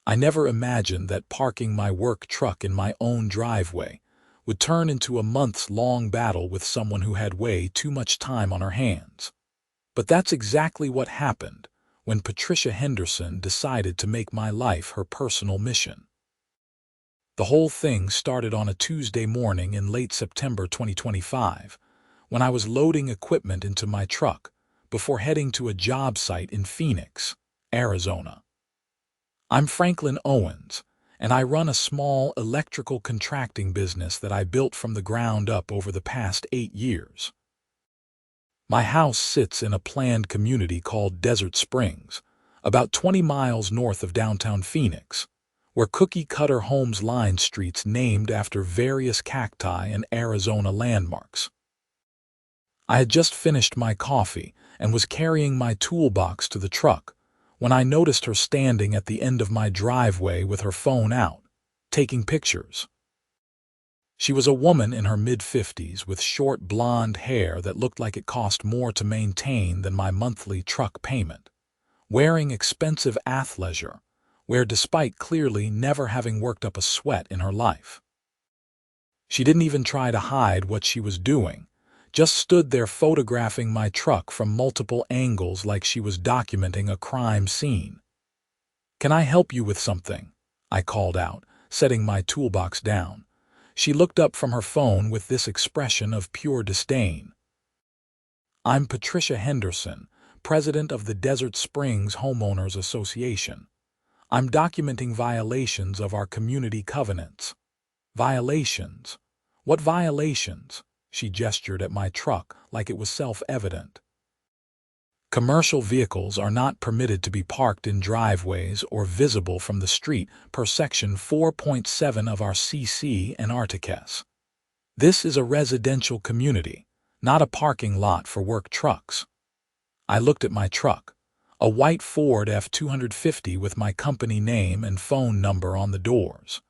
I never imagined that parking my work truck in my own driveway would turn into a months-long battle with someone who had way too much time on her hands. But that's exactly what happened when Patricia Henderson decided to make my life her personal mission. The whole thing started on a Tuesday morning in late September 2025, when I was loading equipment into my truck before heading to a job site in Phoenix, Arizona. I'm Franklin Owens, and I run a small electrical contracting business that I built from the ground up over the past 8 years. My house sits in a planned community called Desert Springs, about 20 miles north of downtown Phoenix, where cookie-cutter homes line streets named after various cacti and Arizona landmarks. I had just finished my coffee and was carrying my toolbox to the truck when I noticed her standing at the end of my driveway with her phone out, taking pictures. She was a woman in her mid-50s with short blonde hair that looked like it cost more to maintain than my monthly truck payment, wearing expensive athleisure, where despite clearly never having worked up a sweat in her life. She didn't even try to hide what she was doing, just stood there photographing my truck from multiple angles like she was documenting a crime scene. "Can I help you with something?" I called out, setting my toolbox down. She looked up from her phone with this expression of pure disdain. "I'm Patricia Henderson, president of the Desert Springs Homeowners Association. I'm documenting violations of our community covenants." "Violations? What violations?" She gestured at my truck like it was self-evident. "Commercial vehicles are not permitted to be parked in driveways or visible from the street per Section 4.7 of our CC and Articles. This is a residential community, not a parking lot for work trucks." I looked at my truck, a white Ford F-250 with my company name and phone number on the doors.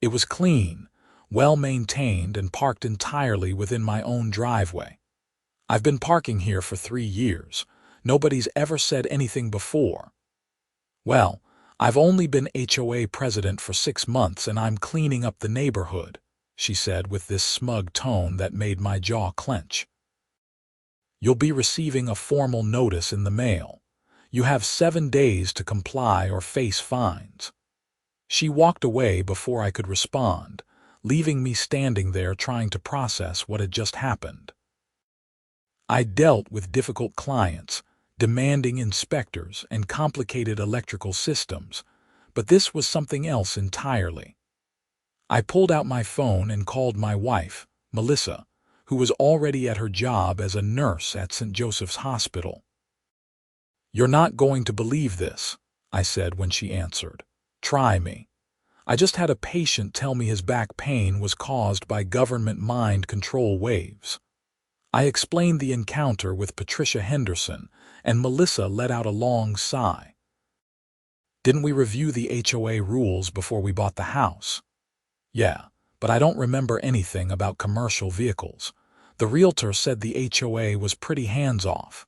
It was clean, well-maintained, and parked entirely within my own driveway. "I've been parking here for 3 years. Nobody's ever said anything before." "Well, I've only been HOA president for 6 months and I'm cleaning up the neighborhood," she said with this smug tone that made my jaw clench. "You'll be receiving a formal notice in the mail. You have 7 days to comply or face fines." She walked away before I could respond, leaving me standing there trying to process what had just happened. I dealt with difficult clients, demanding inspectors, and complicated electrical systems, but this was something else entirely. I pulled out my phone and called my wife, Melissa, who was already at her job as a nurse at St. Joseph's Hospital. "You're not going to believe this," I said when she answered. "Try me. I just had a patient tell me his back pain was caused by government mind control waves." I explained the encounter with Patricia Henderson, and Melissa let out a long sigh. "Didn't we review the HOA rules before we bought the house?" "Yeah, but I don't remember anything about commercial vehicles. The realtor said the HOA was pretty hands-off."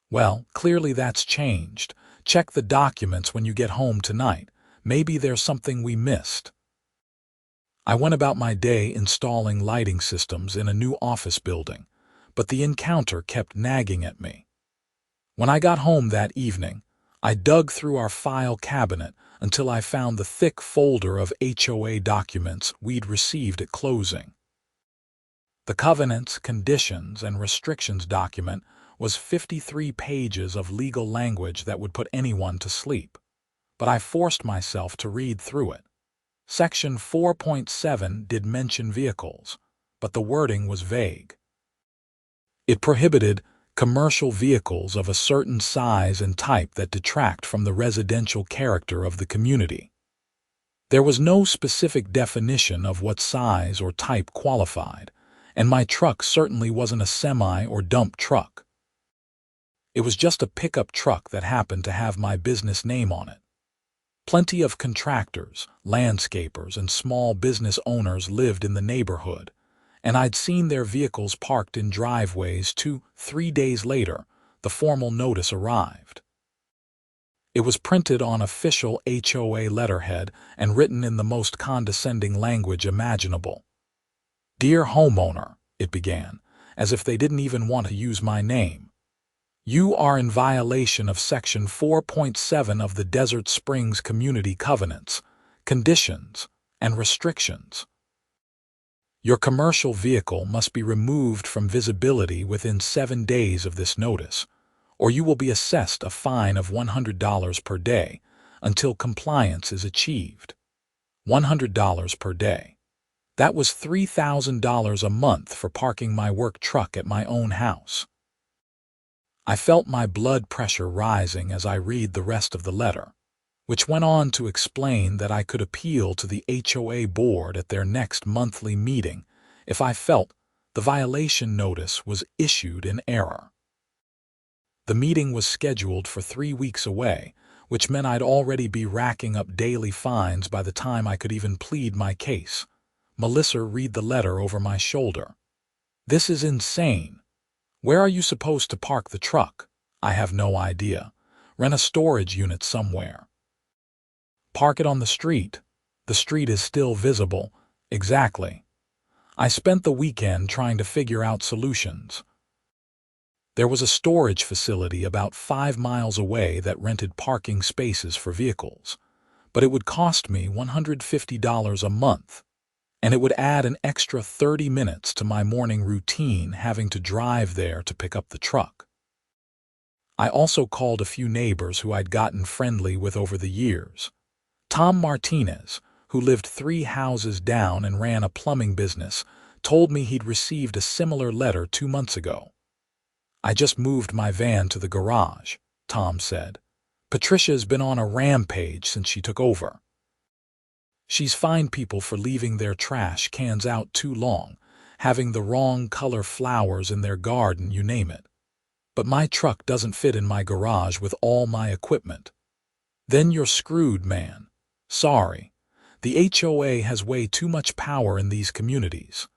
"Well, clearly that's changed. Check the documents when you get home tonight. Maybe there's something we missed." I went about my day installing lighting systems in a new office building, but the encounter kept nagging at me. When I got home that evening, I dug through our file cabinet until I found the thick folder of HOA documents we'd received at closing. The covenants, conditions, and restrictions document was 53 pages of legal language that would put anyone to sleep, but I forced myself to read through it. Section 4.7 did mention vehicles, but the wording was vague. It prohibited commercial vehicles of a certain size and type that detract from the residential character of the community. There was no specific definition of what size or type qualified, and my truck certainly wasn't a semi or dump truck. It was just a pickup truck that happened to have my business name on it. Plenty of contractors, landscapers, and small business owners lived in the neighborhood, and I'd seen their vehicles parked in driveways. 2-3 days later, the formal notice arrived. It was printed on official HOA letterhead and written in the most condescending language imaginable. "Dear homeowner," it began, as if they didn't even want to use my name. "You are in violation of Section 4.7 of the Desert Springs Community Covenants, Conditions, and Restrictions. Your commercial vehicle must be removed from visibility within 7 days of this notice, or you will be assessed a fine of $100 per day until compliance is achieved." $100 per day. That was $3,000 a month for parking my work truck at my own house. I felt my blood pressure rising as I read the rest of the letter, which went on to explain that I could appeal to the HOA board at their next monthly meeting if I felt the violation notice was issued in error. The meeting was scheduled for 3 weeks away, which meant I'd already be racking up daily fines by the time I could even plead my case. Melissa read the letter over my shoulder. "This is insane. Where are you supposed to park the truck?" "I have no idea. Rent a storage unit somewhere." "Park it on the street." "The street is still visible." "Exactly. I spent the weekend trying to figure out solutions. There was a storage facility about 5 miles away that rented parking spaces for vehicles, but it would cost me $150 a month, and it would add an extra 30 minutes to my morning routine having to drive there to pick up the truck. I also called a few neighbors who I'd gotten friendly with over the years. Tom Martinez, who lived 3 houses down and ran a plumbing business, told me he'd received a similar letter 2 months ago. "I just moved my van to the garage," Tom said. "Patricia's been on a rampage since she took over. She's fined people for leaving their trash cans out too long, having the wrong color flowers in their garden, you name it. But my truck doesn't fit in my garage with all my equipment." "Then you're screwed, man. Sorry. The HOA has way too much power in these communities."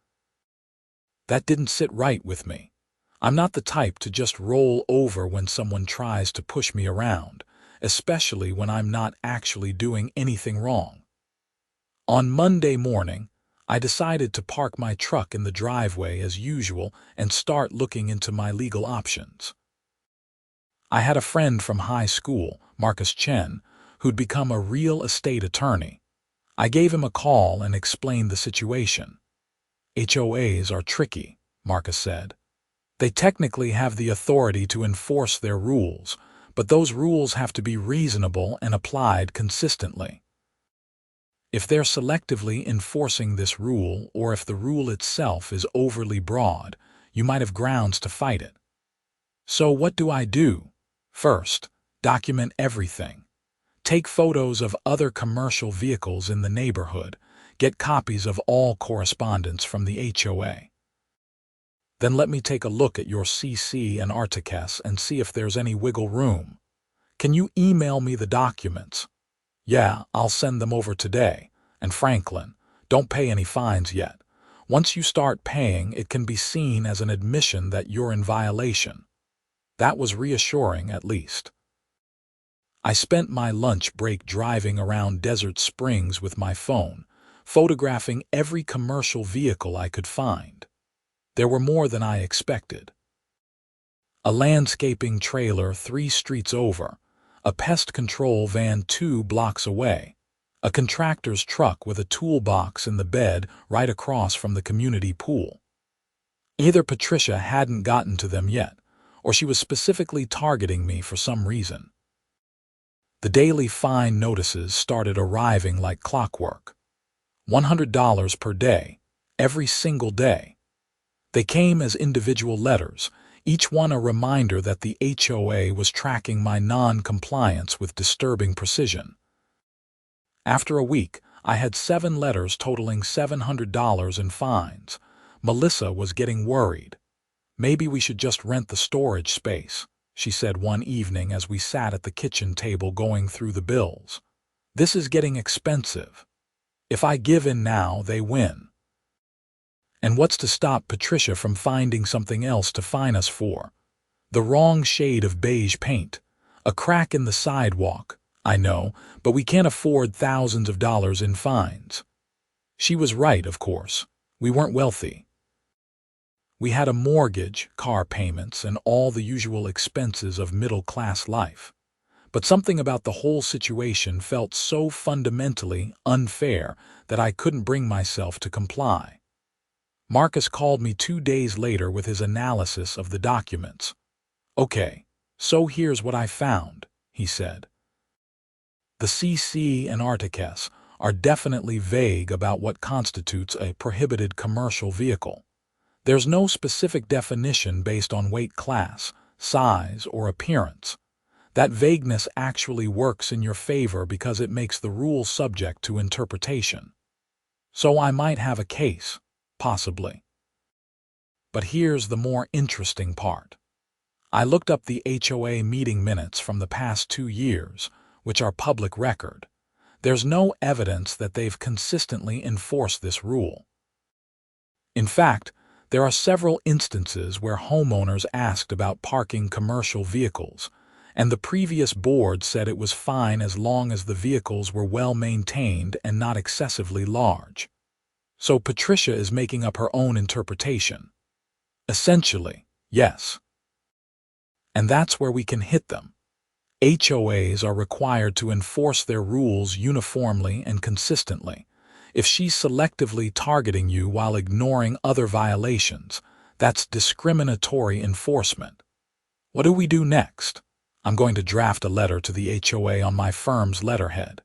That didn't sit right with me. I'm not the type to just roll over when someone tries to push me around, especially when I'm not actually doing anything wrong. On Monday morning, I decided to park my truck in the driveway as usual and start looking into my legal options. I had a friend from high school, Marcus Chen, who'd become a real estate attorney. I gave him a call and explained the situation. "HOAs are tricky," Marcus said. "They technically have the authority to enforce their rules, but those rules have to be reasonable and applied consistently. If they're selectively enforcing this rule, or if the rule itself is overly broad, you might have grounds to fight it. So what do I do? First, document everything. Take photos of other commercial vehicles in the neighborhood. Get copies of all correspondence from the HOA. Then let me take a look at your CC and Articus and see if there's any wiggle room. Can you email me the documents?" "Yeah, I'll send them over today. And Franklin, don't pay any fines yet. Once you start paying, it can be seen as an admission that you're in violation." That was reassuring, at least. I spent my lunch break driving around Desert Springs with my phone, photographing every commercial vehicle I could find. There were more than I expected. A landscaping trailer 3 streets over, a pest control van 2 blocks away, a contractor's truck with a toolbox in the bed right across from the community pool. Either Patricia hadn't gotten to them yet, or she was specifically targeting me for some reason. The daily fine notices started arriving like clockwork. $100 per day, every single day. They came as individual letters, each one a reminder that the HOA was tracking my non-compliance with disturbing precision. After a week, I had 7 letters totaling $700 in fines. Melissa was getting worried. "Maybe we should just rent the storage space," she said one evening as we sat at the kitchen table going through the bills. "This is getting expensive. If I give in now, they win. And what's to stop Patricia from finding something else to fine us for? The wrong shade of beige paint, A crack in the sidewalk, I know, but we can't afford thousands of dollars in fines. She was right, of course. We weren't wealthy. We had a mortgage, car payments, and all the usual expenses of middle-class life. But something about the whole situation felt so fundamentally unfair that I couldn't bring myself to comply. Marcus called me 2 days later with his analysis of the documents. "Okay, so here's what I found," he said. "The CC and Articus are definitely vague about what constitutes a prohibited commercial vehicle. There's no specific definition based on weight class, size, or appearance. That vagueness actually works in your favor because it makes the rule subject to interpretation. So I might have a case, possibly. But here's the more interesting part. I looked up the HOA meeting minutes from the past 2 years, which are public record. There's no evidence that they've consistently enforced this rule. In fact, there are several instances where homeowners asked about parking commercial vehicles, and the previous board said it was fine as long as the vehicles were well maintained and not excessively large. So Patricia is making up her own interpretation. Essentially, yes. And that's where we can hit them. HOAs are required to enforce their rules uniformly and consistently. If she's selectively targeting you while ignoring other violations, that's discriminatory enforcement. What do we do next? I'm going to draft a letter to the HOA on my firm's letterhead.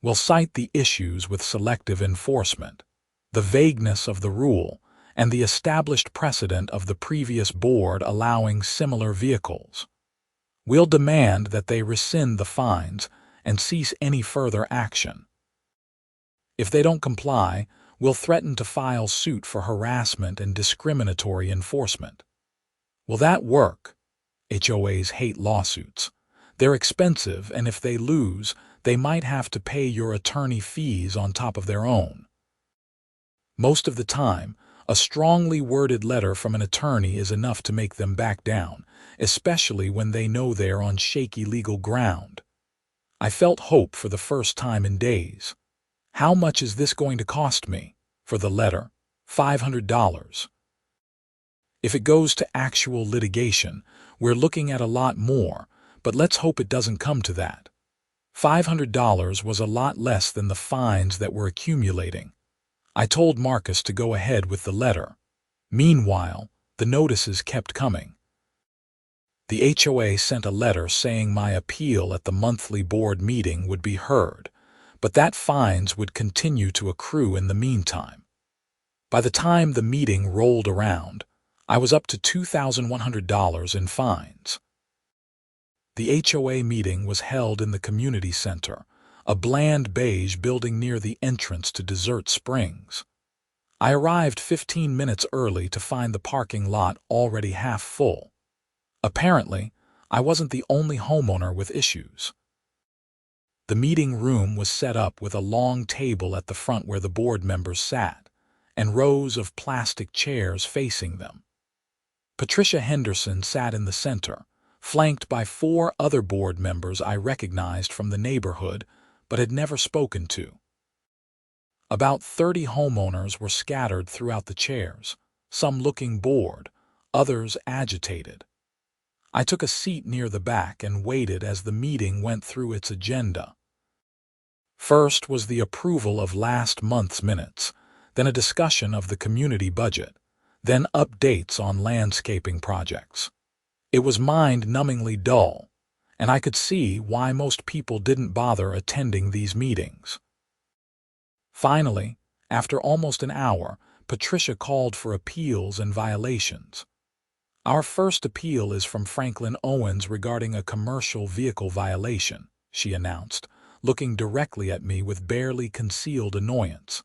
We'll cite the issues with selective enforcement, the vagueness of the rule, and the established precedent of the previous board allowing similar vehicles. We'll demand that they rescind the fines and cease any further action. If they don't comply, we'll threaten to file suit for harassment and discriminatory enforcement. Will that work? HOAs hate lawsuits. They're expensive, and if they lose, they might have to pay your attorney fees on top of their own. Most of the time, a strongly worded letter from an attorney is enough to make them back down, especially when they know they're on shaky legal ground. I felt hope for the first time in days. How much is this going to cost me? For the letter, $500. If it goes to actual litigation, we're looking at a lot more, but let's hope it doesn't come to that. $500 was a lot less than the fines that were accumulating. I told Marcus to go ahead with the letter. Meanwhile, the notices kept coming. The HOA sent a letter saying my appeal at the monthly board meeting would be heard, but that fines would continue to accrue in the meantime. By the time the meeting rolled around, I was up to $2,100 in fines. The HOA meeting was held in the community center, a bland beige building near the entrance to Desert Springs. I arrived 15 minutes early to find the parking lot already half full. Apparently, I wasn't the only homeowner with issues. The meeting room was set up with a long table at the front where the board members sat, and rows of plastic chairs facing them. Patricia Henderson sat in the center, flanked by 4 other board members I recognized from the neighborhood but had never spoken to. About 30 homeowners were scattered throughout the chairs, some looking bored, others agitated. I took a seat near the back and waited as the meeting went through its agenda. First was the approval of last month's minutes, then a discussion of the community budget, then updates on landscaping projects. It was mind-numbingly dull, and I could see why most people didn't bother attending these meetings. Finally, after almost an hour, Patricia called for appeals and violations. Our first appeal is from Franklin Owens regarding a commercial vehicle violation, she announced, looking directly at me with barely concealed annoyance.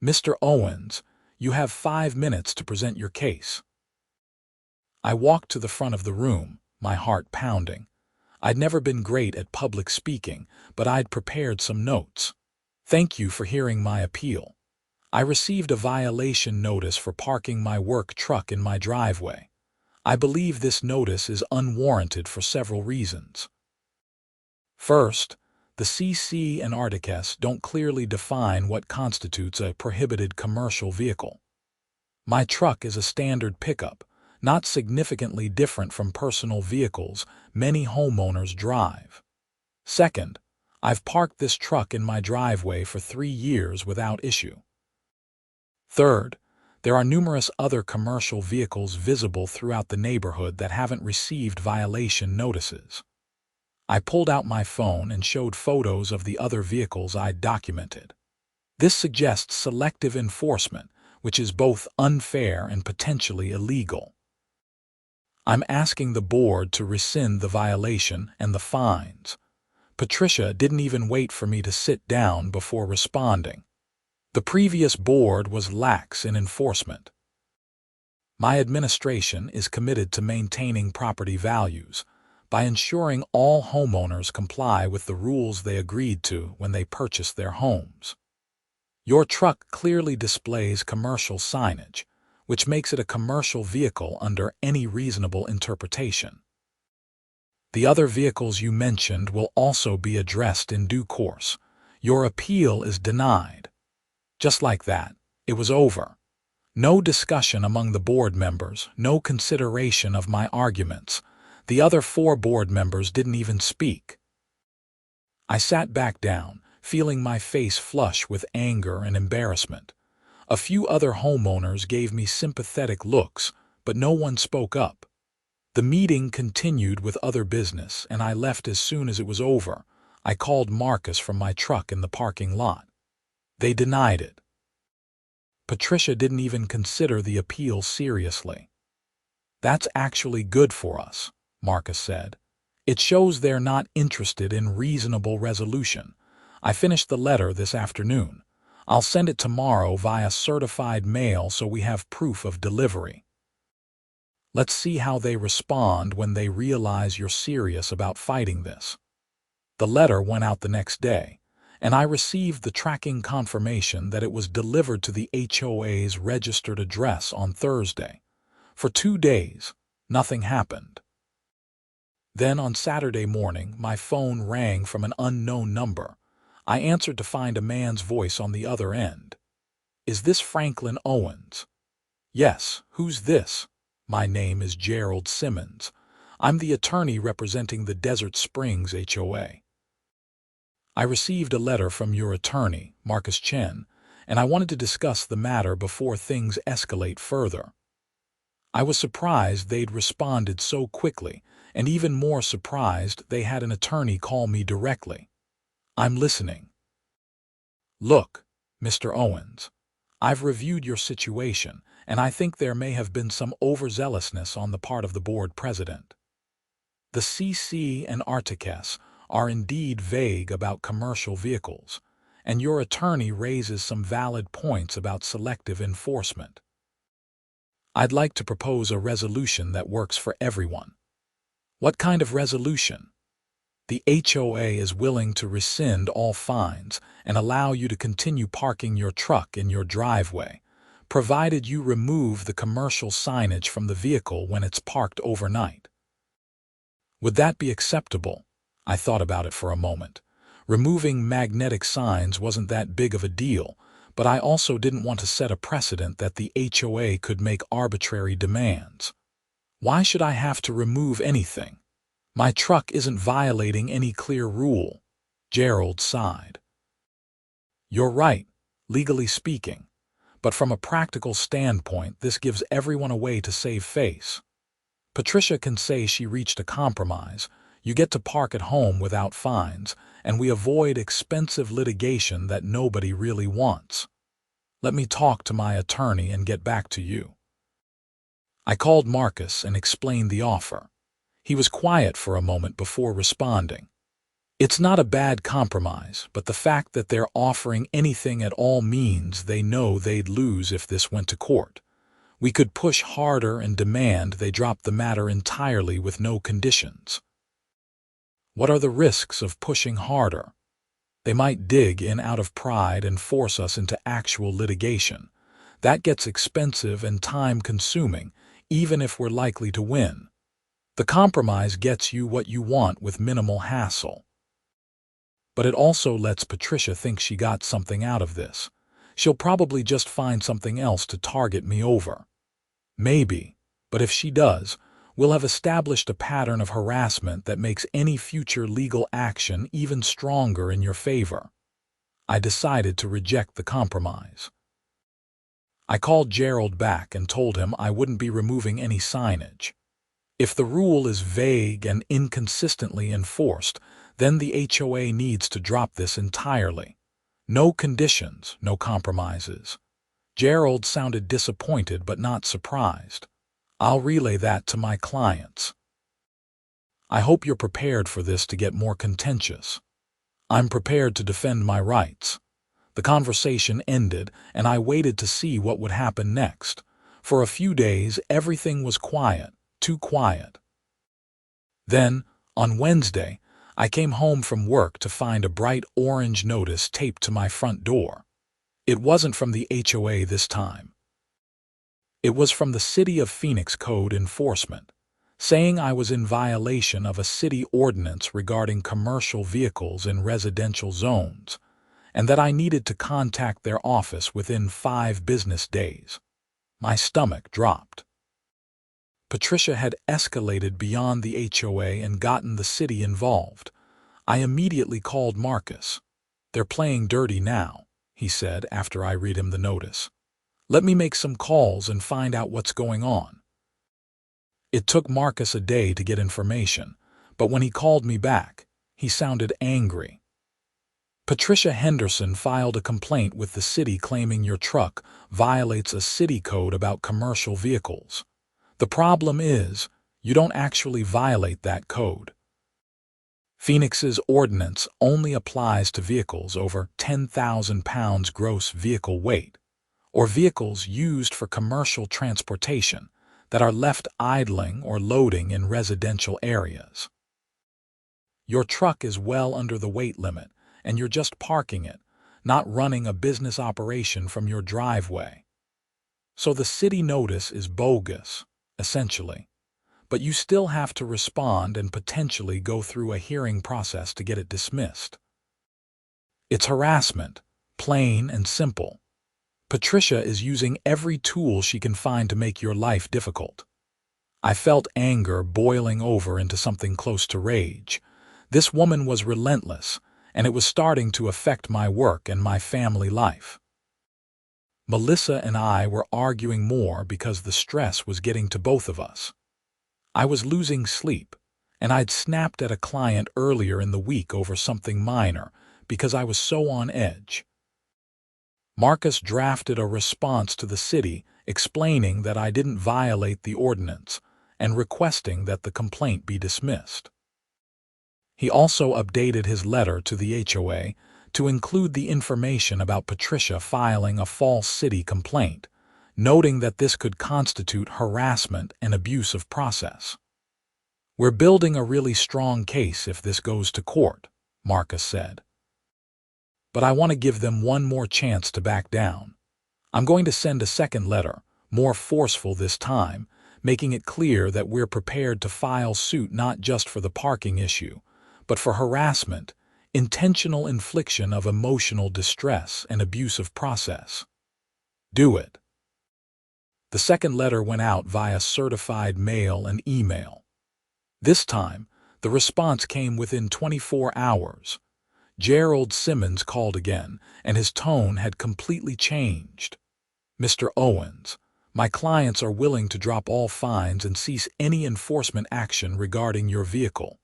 Mr. Owens, you have 5 minutes to present your case. I walked to the front of the room, my heart pounding. I'd never been great at public speaking, but I'd prepared some notes. Thank you for hearing my appeal. I received a violation notice for parking my work truck in my driveway. I believe this notice is unwarranted for several reasons. First, the CC and Articus don't clearly define what constitutes a prohibited commercial vehicle. My truck is a standard pickup, not significantly different from personal vehicles many homeowners drive. Second, I've parked this truck in my driveway for 3 years without issue. Third, there are numerous other commercial vehicles visible throughout the neighborhood that haven't received violation notices. I pulled out my phone and showed photos of the other vehicles I'd documented. This suggests selective enforcement, which is both unfair and potentially illegal. I'm asking the board to rescind the violation and the fines. Patricia didn't even wait for me to sit down before responding. The previous board was lax in enforcement. My administration is committed to maintaining property values by ensuring all homeowners comply with the rules they agreed to when they purchased their homes. Your truck clearly displays commercial signage, which makes it a commercial vehicle under any reasonable interpretation. The other vehicles you mentioned will also be addressed in due course. Your appeal is denied. Just like that, it was over. No discussion among the board members, no consideration of my arguments. The other 4 board members didn't even speak. I sat back down, feeling my face flush with anger and embarrassment. A few other homeowners gave me sympathetic looks, but no one spoke up. The meeting continued with other business, and I left as soon as it was over. I called Marcus from my truck in the parking lot. They denied it. Patricia didn't even consider the appeal seriously. "That's actually good for us," Marcus said. "It shows they're not interested in reasonable resolution. I finished the letter this afternoon. I'll send it tomorrow via certified mail so we have proof of delivery. Let's see how they respond when they realize you're serious about fighting this." The letter went out the next day, and I received the tracking confirmation that it was delivered to the HOA's registered address on Thursday. For 2 days, nothing happened. Then on Saturday morning, my phone rang from an unknown number. I answered to find a man's voice on the other end. "Is this Franklin Owens?" "Yes, who's this?" "My name is Gerald Simmons. I'm the attorney representing the Desert Springs HOA. I received a letter from your attorney, Marcus Chen, and I wanted to discuss the matter before things escalate further." I was surprised they'd responded so quickly, and even more surprised they had an attorney call me directly. "I'm listening." "Look, Mr. Owens, I've reviewed your situation, and I think there may have been some overzealousness on the part of the board president. The CC and Articus are indeed vague about commercial vehicles, and your attorney raises some valid points about selective enforcement. I'd like to propose a resolution that works for everyone." "What kind of resolution?" "The HOA is willing to rescind all fines and allow you to continue parking your truck in your driveway, provided you remove the commercial signage from the vehicle when it's parked overnight." Would that be acceptable? I thought about it for a moment. Removing magnetic signs wasn't that big of a deal, but I also didn't want to set a precedent that the HOA could make arbitrary demands. Why should I have to remove anything? My truck isn't violating any clear rule. Gerald sighed. "You're right, legally speaking, but from a practical standpoint, this gives everyone a way to save face. Patricia can say she reached a compromise. You get to park at home without fines, and we avoid expensive litigation that nobody really wants. Let me talk to my attorney and get back to you." I called Marcus and explained the offer. He was quiet for a moment before responding. "It's not a bad compromise, but the fact that they're offering anything at all means they know they'd lose if this went to court. We could push harder and demand they drop the matter entirely with no conditions." "What are the risks of pushing harder?" "They might dig in out of pride and force us into actual litigation. That gets expensive and time-consuming, even if we're likely to win. The compromise gets you what you want with minimal hassle. But it also lets Patricia think she got something out of this. She'll probably just find something else to target me over. Maybe, but if she does, we'll have established a pattern of harassment that makes any future legal action even stronger in your favor. I decided to reject the compromise. I called Gerald back and told him I wouldn't be removing any signage. If the rule is vague and inconsistently enforced, then the HOA needs to drop this entirely. No conditions, no compromises. Gerald sounded disappointed but not surprised. I'll relay that to my clients. I hope you're prepared for this to get more contentious. I'm prepared to defend my rights. The conversation ended, and I waited to see what would happen next. For a few days, everything was quiet, too quiet. Then, on Wednesday, I came home from work to find a bright orange notice taped to my front door. It wasn't from the HOA this time. It was from the City of Phoenix Code Enforcement, saying I was in violation of a city ordinance regarding commercial vehicles in residential zones, and that I needed to contact their office within 5 business days. My stomach dropped. Patricia had escalated beyond the HOA and gotten the city involved. I immediately called Marcus. "They're playing dirty now," he said after I read him the notice. "Let me make some calls and find out what's going on." It took Marcus a day to get information, but when he called me back, he sounded angry. "Patricia Henderson filed a complaint with the city claiming your truck violates a city code about commercial vehicles. The problem is, you don't actually violate that code. Phoenix's ordinance only applies to vehicles over 10,000 pounds gross vehicle weight, or vehicles used for commercial transportation that are left idling or loading in residential areas. Your truck is well under the weight limit, and you're just parking it, not running a business operation from your driveway. So the city notice is bogus, essentially, but you still have to respond and potentially go through a hearing process to get it dismissed. It's harassment, plain and simple. Patricia is using every tool she can find to make your life difficult." I felt anger boiling over into something close to rage. This woman was relentless, and it was starting to affect my work and my family life. Melissa and I were arguing more because the stress was getting to both of us. I was losing sleep, and I'd snapped at a client earlier in the week over something minor because I was so on edge. Marcus drafted a response to the city explaining that I didn't violate the ordinance and requesting that the complaint be dismissed. He also updated his letter to the HOA to include the information about Patricia filing a false city complaint, noting that this could constitute harassment and abuse of process. "We're building a really strong case if this goes to court," Marcus said. "But I want to give them one more chance to back down. I'm going to send a second letter, more forceful this time, making it clear that we're prepared to file suit not just for the parking issue, but for harassment, intentional infliction of emotional distress, and abuse of process. Do it." The second letter went out via certified mail and email. This time, the response came within 24 hours. Gerald Simmons called again, and his tone had completely changed. "Mr. Owens, my clients are willing to drop all fines and cease any enforcement action regarding your vehicle.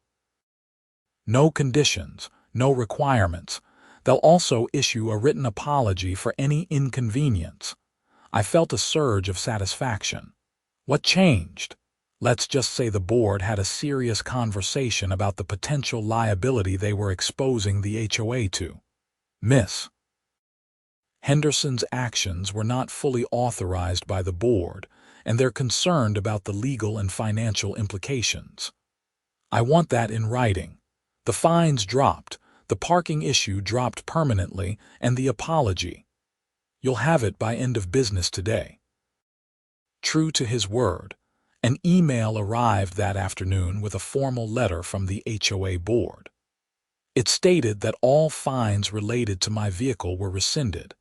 No conditions, no requirements. They'll also issue a written apology for any inconvenience." I felt a surge of satisfaction. What changed? Let's just say the board had a serious conversation about the potential liability they were exposing the HOA to. Miss Henderson's actions were not fully authorized by the board, and they're concerned about the legal and financial implications. I want that in writing. The fines dropped, the parking issue dropped permanently, and the apology. You'll have it by end of business today. True to his word, An email arrived that afternoon with a formal letter from the HOA board. It stated that all fines related to my vehicle were rescinded,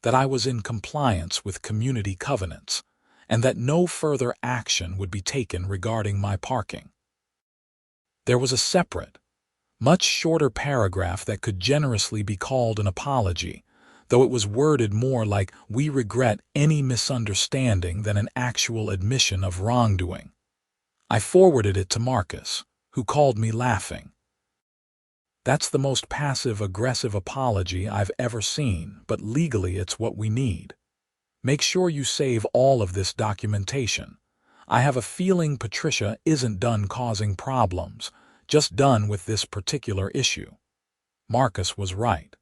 that I was in compliance with community covenants, and that no further action would be taken regarding my parking. There was a separate, much shorter paragraph that could generously be called an apology, though it was worded more like "we regret any misunderstanding" than an actual admission of wrongdoing. I forwarded it to Marcus, who called me laughing. "That's the most passive-aggressive apology I've ever seen, but legally it's what we need. Make sure you save all of this documentation. I have a feeling Patricia isn't done causing problems, just done with this particular issue." Marcus was right.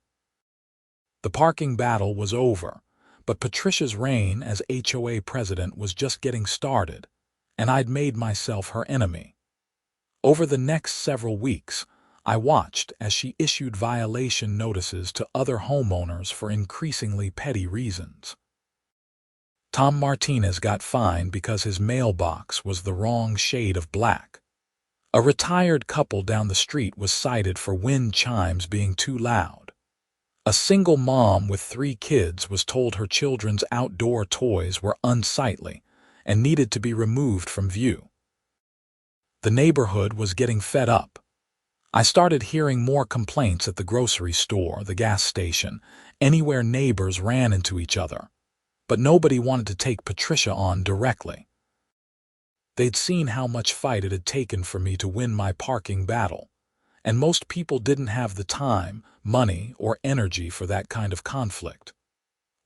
The parking battle was over, but Patricia's reign as HOA president was just getting started, and I'd made myself her enemy. Over the next several weeks, I watched as she issued violation notices to other homeowners for increasingly petty reasons. Tom Martinez got fined because his mailbox was the wrong shade of black. A retired couple down the street was cited for wind chimes being too loud. A single mom with 3 kids was told her children's outdoor toys were unsightly and needed to be removed from view. The neighborhood was getting fed up. I started hearing more complaints at the grocery store, the gas station, anywhere neighbors ran into each other. But nobody wanted to take Patricia on directly. They'd seen how much fight it had taken for me to win my parking battle, and most people didn't have the time, money, or energy for that kind of conflict.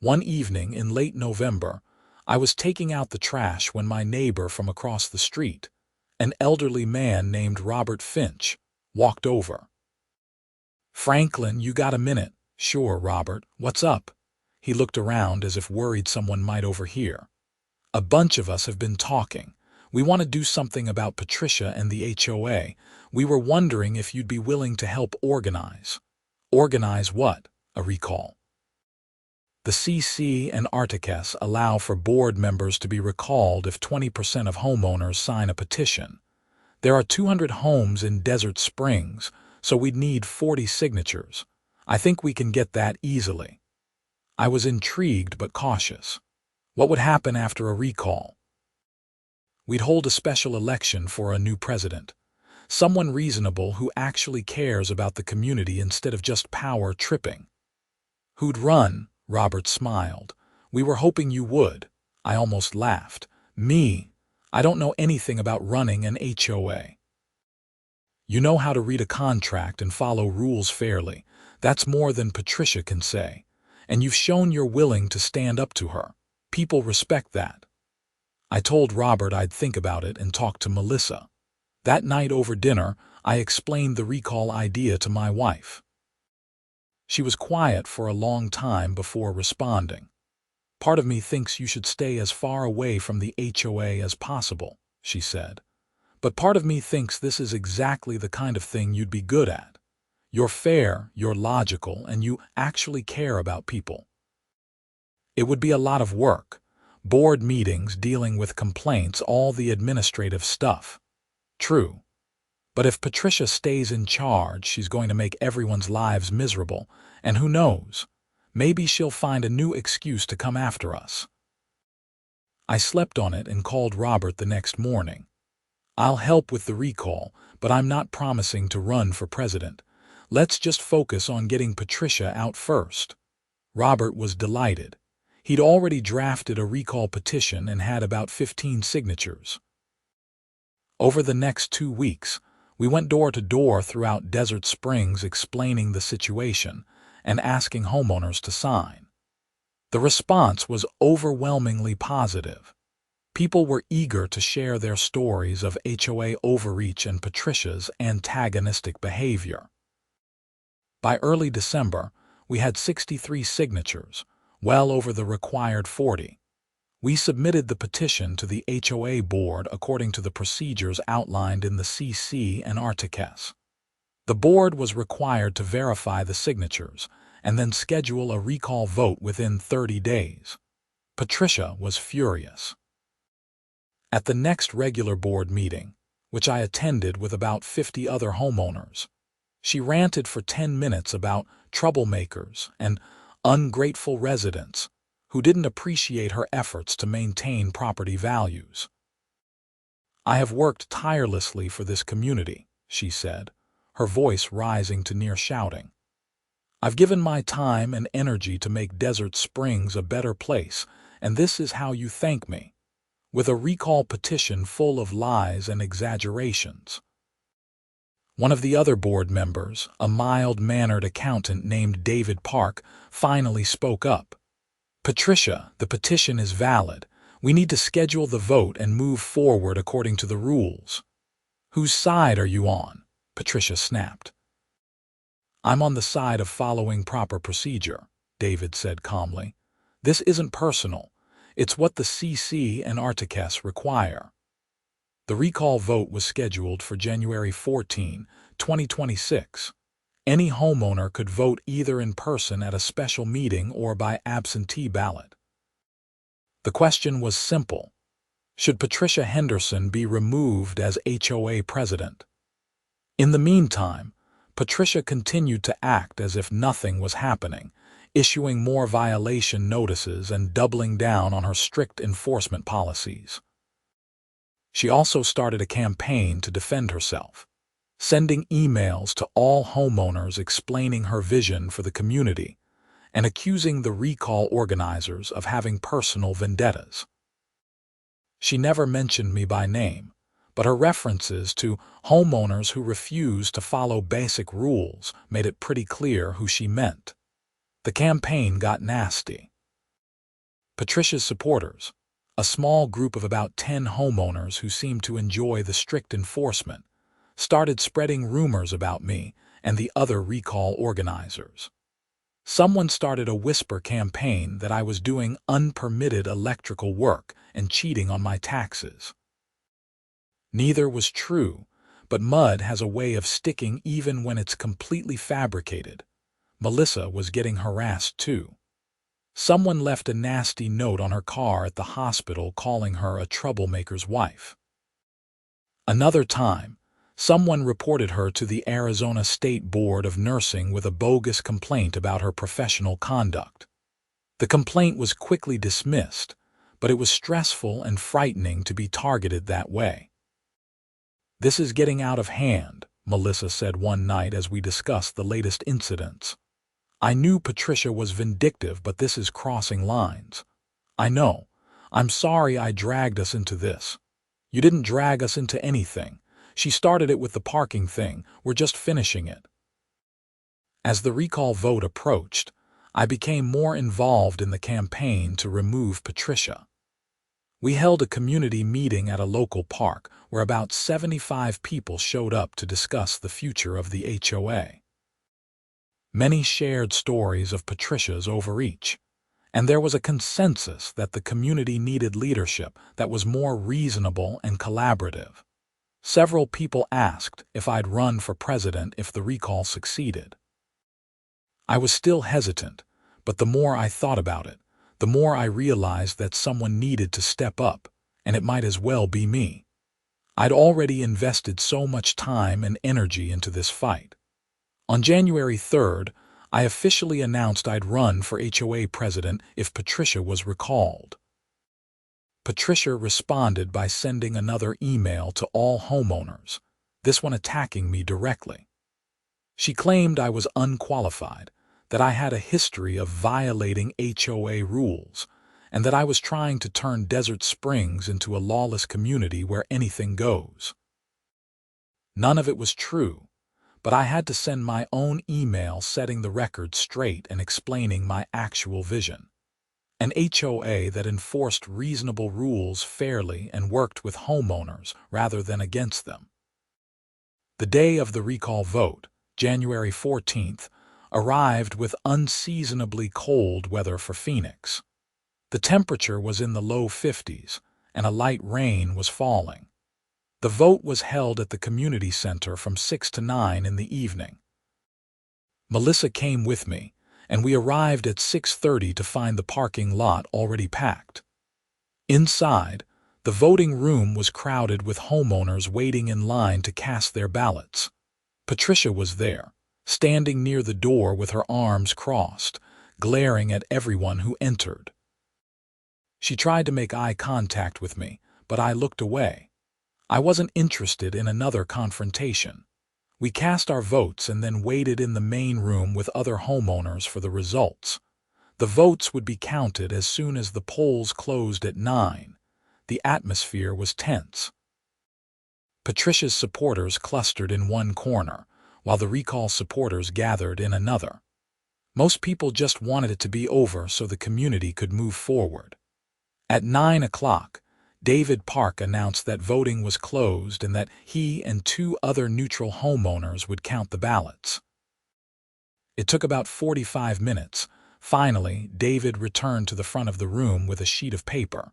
One evening in late November, I was taking out the trash when my neighbor from across the street, an elderly man named Robert Finch, walked over. "Franklin, you got a minute?" "Sure, Robert. What's up?" He looked around as if worried someone might overhear. "A bunch of us have been talking. We want to do something about Patricia and the HOA. We were wondering if you'd be willing to help organize." "Organize what?" "A recall." The CC and Articus allow for board members to be recalled if 20% of homeowners sign a petition. There are 200 homes in Desert Springs, so we'd need 40 signatures. I think we can get that easily. I was intrigued but cautious. What would happen after a recall? We'd hold a special election for a new president. Someone reasonable who actually cares about the community instead of just power tripping. "Who'd run?" Robert smiled. "We were hoping you would." I almost laughed. "Me? I don't know anything about running an HOA." "You know how to read a contract and follow rules fairly. That's more than Patricia can say. And you've shown you're willing to stand up to her. People respect that." I told Robert I'd think about it and talk to Melissa. That night over dinner, I explained the recall idea to my wife. She was quiet for a long time before responding. "Part of me thinks you should stay as far away from the HOA as possible," she said. "But part of me thinks this is exactly the kind of thing you'd be good at. You're fair, you're logical, and you actually care about people." "It would be a lot of work. Board meetings dealing with complaints, all the administrative stuff." "True. But if Patricia stays in charge, she's going to make everyone's lives miserable, and who knows, maybe she'll find a new excuse to come after us." I slept on it and called Robert the next morning. "I'll help with the recall, but I'm not promising to run for president. Let's just focus on getting Patricia out first." Robert was delighted. He'd already drafted a recall petition and had about 15 signatures. Over the next 2 weeks, we went door to door throughout Desert Springs explaining the situation and asking homeowners to sign. The response was overwhelmingly positive. People were eager to share their stories of HOA overreach and Patricia's antagonistic behavior. By early December, we had 63 signatures, well over the required 40. We submitted the petition to the HOA board according to the procedures outlined in the CC and Articus. The board was required to verify the signatures and then schedule a recall vote within 30 days. Patricia was furious. At the next regular board meeting, which I attended with about 50 other homeowners, she ranted for 10 minutes about troublemakers and ungrateful residents who didn't appreciate her efforts to maintain property values. "I have worked tirelessly for this community," she said, her voice rising to near shouting. "I've given my time and energy to make Desert Springs a better place, and this is how you thank me, with a recall petition full of lies and exaggerations." One of the other board members, a mild-mannered accountant named David Park, finally spoke up. "Patricia, the petition is valid. We need to schedule the vote and move forward according to the rules." "Whose side are you on?" Patricia snapped. "I'm on the side of following proper procedure," David said calmly. "This isn't personal. It's what the CC and Articus require." The recall vote was scheduled for January 14, 2026. Any homeowner could vote either in person at a special meeting or by absentee ballot. The question was simple: should Patricia Henderson be removed as HOA president? In the meantime, Patricia continued to act as if nothing was happening, issuing more violation notices and doubling down on her strict enforcement policies. She also started a campaign to defend herself, sending emails to all homeowners explaining her vision for the community and accusing the recall organizers of having personal vendettas. She never mentioned me by name, but her references to homeowners who refused to follow basic rules made it pretty clear who she meant. The campaign got nasty. Patricia's supporters, a small group of about 10 homeowners who seemed to enjoy the strict enforcement, started spreading rumors about me and the other recall organizers. Someone started a whisper campaign that I was doing unpermitted electrical work and cheating on my taxes. Neither was true, but mud has a way of sticking even when it's completely fabricated. Melissa was getting harassed too. Someone left a nasty note on her car at the hospital calling her a troublemaker's wife. Another time, someone reported her to the Arizona State Board of Nursing with a bogus complaint about her professional conduct. The complaint was quickly dismissed, but it was stressful and frightening to be targeted that way. "This is getting out of hand," Melissa said one night as we discussed the latest incidents. "I knew Patricia was vindictive, but this is crossing lines." "I know. I'm sorry I dragged us into this." "You didn't drag us into anything. She started it with the parking thing. We're just finishing it." As the recall vote approached, I became more involved in the campaign to remove Patricia. We held a community meeting at a local park where about 75 people showed up to discuss the future of the HOA. Many shared stories of Patricia's overreach, and there was a consensus that the community needed leadership that was more reasonable and collaborative. Several people asked if I'd run for president if the recall succeeded. I was still hesitant, but the more I thought about it, the more I realized that someone needed to step up, and it might as well be me. I'd already invested so much time and energy into this fight. On January 3rd, I officially announced I'd run for HOA president if Patricia was recalled. Patricia responded by sending another email to all homeowners, this one attacking me directly. She claimed I was unqualified, that I had a history of violating HOA rules, and that I was trying to turn Desert Springs into a lawless community where anything goes. None of it was true, but I had to send my own email setting the record straight and explaining my actual vision. An HOA that enforced reasonable rules fairly and worked with homeowners rather than against them. The day of the recall vote, January 14th, arrived with unseasonably cold weather for Phoenix. The temperature was in the low 50s, and a light rain was falling. The vote was held at the community center from 6 to 9 in the evening. Melissa came with me, and we arrived at 6:30 to find the parking lot already packed. Inside, The voting room was crowded with homeowners waiting in line to cast their ballots. Patricia was there, standing near the door with her arms crossed, glaring at everyone who entered. She tried to make eye contact with me, but I looked away. I wasn't interested in another confrontation. We cast our votes and then waited in the main room with other homeowners for the results. The votes would be counted as soon as the polls closed at 9. The atmosphere was tense. Patricia's supporters clustered in one corner, while the recall supporters gathered in another. Most people just wanted it to be over so the community could move forward. At 9 o'clock, David Park announced that voting was closed and that he and 2 other neutral homeowners would count the ballots. It took about 45 minutes. Finally, David returned to the front of the room with a sheet of paper.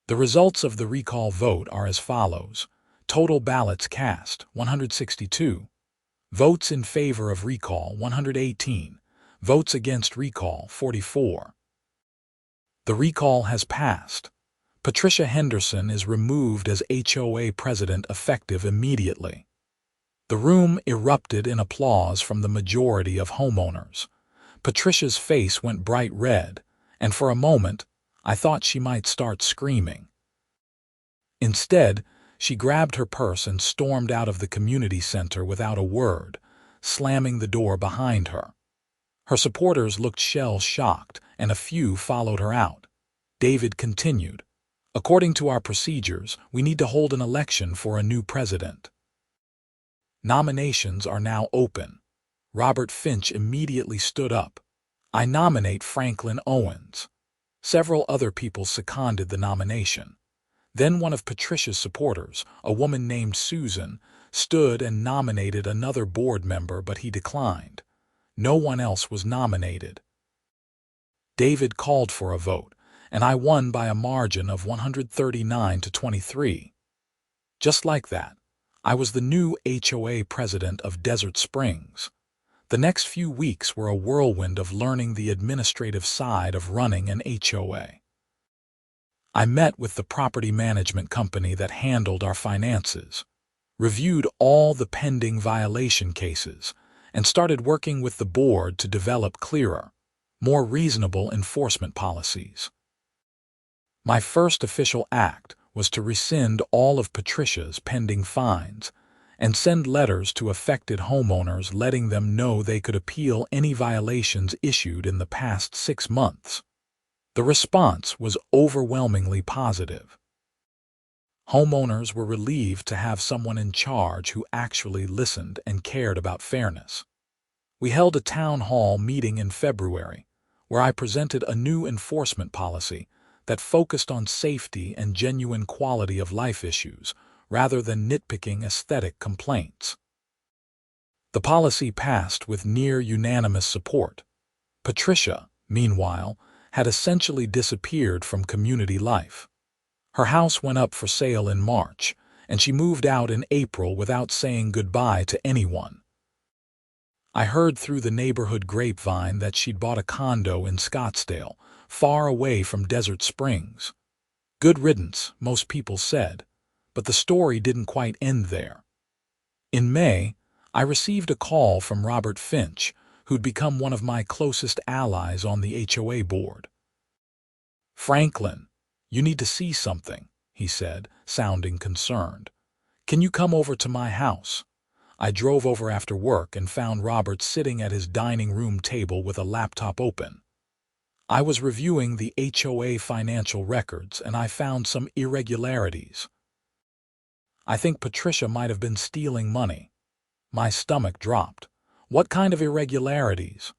The results of the recall vote are as follows. Total ballots cast, 162. Votes in favor of recall, 118. Votes against recall, 44. The recall has passed. Patricia Henderson is removed as HOA president effective immediately. The room erupted in applause from the majority of homeowners. Patricia's face went bright red, and for a moment, I thought she might start screaming. Instead, she grabbed her purse and stormed out of the community center without a word, slamming the door behind her. Her supporters looked shell-shocked, and a few followed her out. David continued, "According to our procedures, we need to hold an election for a new president. Nominations are now open." Robert Finch immediately stood up. "I nominate Franklin Owens." Several other people seconded the nomination. Then one of Patricia's supporters, a woman named Susan, stood and nominated another board member, but he declined. No one else was nominated. David called for a vote, and I won by a margin of 139 to 23. Just like that, I was the new HOA president of Desert Springs. The next few weeks were a whirlwind of learning the administrative side of running an HOA. I met with the property management company that handled our finances, reviewed all the pending violation cases, and started working with the board to develop clearer, more reasonable enforcement policies. My first official act was to rescind all of Patricia's pending fines and send letters to affected homeowners letting them know they could appeal any violations issued in the past 6 months. The response was overwhelmingly positive. Homeowners were relieved to have someone in charge who actually listened and cared about fairness. We held a town hall meeting in February, where I presented a new enforcement policy that focused on safety and genuine quality of life issues, rather than nitpicking aesthetic complaints. The policy passed with near unanimous support. Patricia, meanwhile, had essentially disappeared from community life. Her house went up for sale in March, and she moved out in April without saying goodbye to anyone. I heard through the neighborhood grapevine that she'd bought a condo in Scottsdale, far away from Desert Springs. Good riddance, most people said, but the story didn't quite end there. In May, I received a call from Robert Finch, who'd become one of my closest allies on the HOA board. "Franklin, you need to see something," he said, sounding concerned. "Can you come over to my house?" I drove over after work and found Robert sitting at his dining room table with a laptop open. I was reviewing the HOA financial records and I found some irregularities. "I think Patricia might have been stealing money." My stomach dropped. "What kind of irregularities?"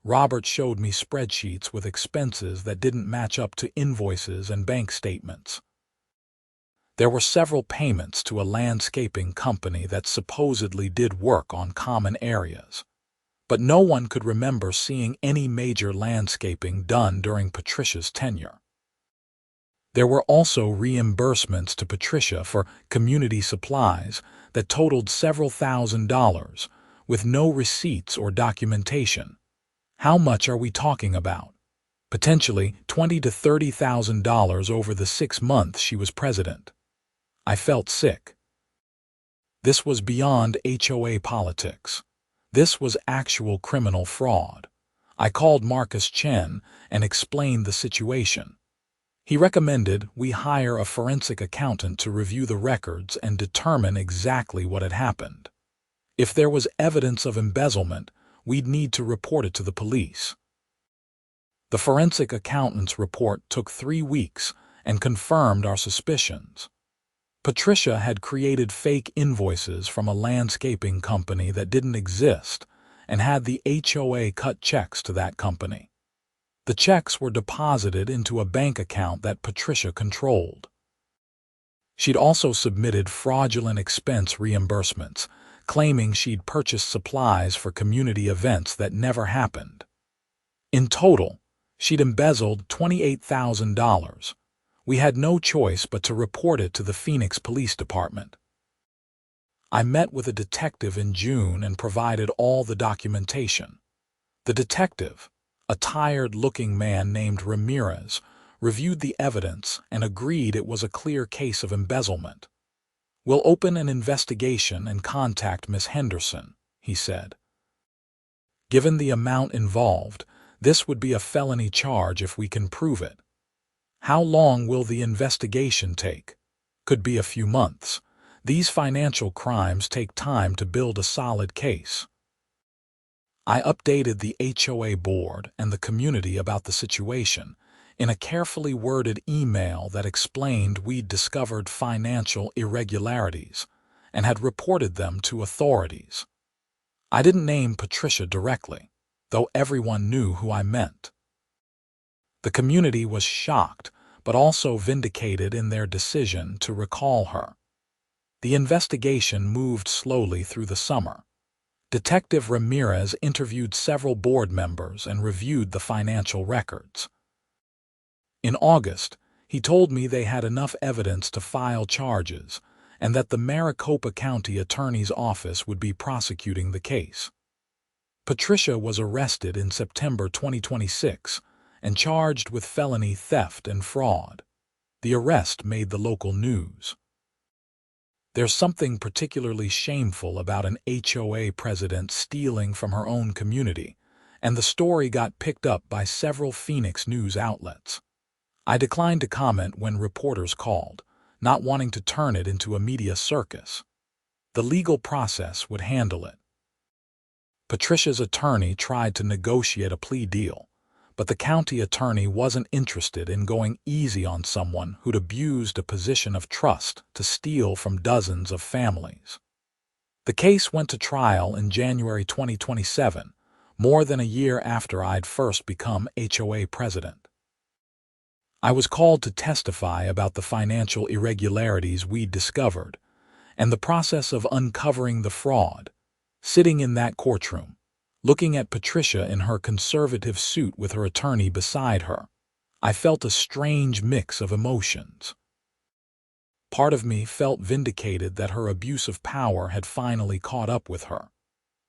Robert showed me spreadsheets with expenses that didn't match up to invoices and bank statements. There were several payments to a landscaping company that supposedly did work on common areas, but no one could remember seeing any major landscaping done during Patricia's tenure. There were also reimbursements to Patricia for community supplies that totaled several $1,000s, with no receipts or documentation. How much are we talking about? potentially $20,000 to $30,000 over the 6 months she was president. I felt sick. This was beyond HOA politics. This was actual criminal fraud. I called Marcus Chen and explained the situation. He recommended we hire a forensic accountant to review the records and determine exactly what had happened. If there was evidence of embezzlement, we'd need to report it to the police. The forensic accountant's report took 3 weeks and confirmed our suspicions. Patricia had created fake invoices from a landscaping company that didn't exist and had the HOA cut checks to that company. The checks were deposited into a bank account that Patricia controlled. She'd also submitted fraudulent expense reimbursements, claiming she'd purchased supplies for community events that never happened. In total, she'd embezzled $28,000. We had no choice but to report it to the Phoenix Police Department. I met with a detective in June and provided all the documentation. The detective, a tired-looking man named Ramirez, reviewed the evidence and agreed it was a clear case of embezzlement. "We'll open an investigation and contact Miss Henderson," he said. "Given the amount involved, this would be a felony charge if we can prove it. How long will the investigation take? Could be a few months. These financial crimes take time to build a solid case." I updated the HOA board and the community about the situation in a carefully worded email that explained we'd discovered financial irregularities and had reported them to authorities. I didn't name Patricia directly, though everyone knew who I meant. The community was shocked, but also vindicated in their decision to recall her. The investigation moved slowly through the summer. Detective Ramirez interviewed several board members and reviewed the financial records. In August, he told me they had enough evidence to file charges and that the Maricopa County Attorney's Office would be prosecuting the case. Patricia was arrested in September 2026 and charged with felony theft and fraud. The arrest made the local news. There's something particularly shameful about an HOA president stealing from her own community, and the story got picked up by several Phoenix news outlets. I declined to comment when reporters called, not wanting to turn it into a media circus. The legal process would handle it. Patricia's attorney tried to negotiate a plea deal, but the county attorney wasn't interested in going easy on someone who'd abused a position of trust to steal from dozens of families. The case went to trial in January 2027, more than a year after I'd first become HOA president. I was called to testify about the financial irregularities we'd discovered and the process of uncovering the fraud. Sitting in that courtroom, looking at Patricia in her conservative suit with her attorney beside her, I felt a strange mix of emotions. Part of me felt vindicated that her abuse of power had finally caught up with her.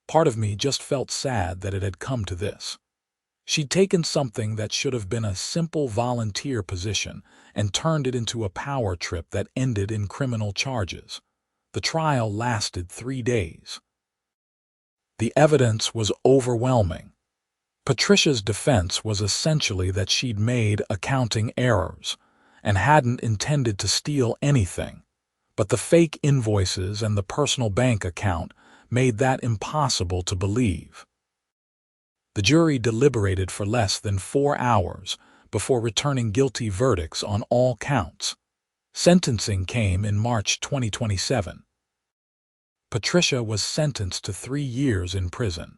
Part of me just felt sad that it had come to this. She'd taken something that should have been a simple volunteer position and turned it into a power trip that ended in criminal charges. The trial lasted 3 days. The evidence was overwhelming. Patricia's defense was essentially that she'd made accounting errors and hadn't intended to steal anything, but the fake invoices and the personal bank account made that impossible to believe. The jury deliberated for less than 4 hours before returning guilty verdicts on all counts. Sentencing came in March 2027. Patricia was sentenced to 3 years in prison,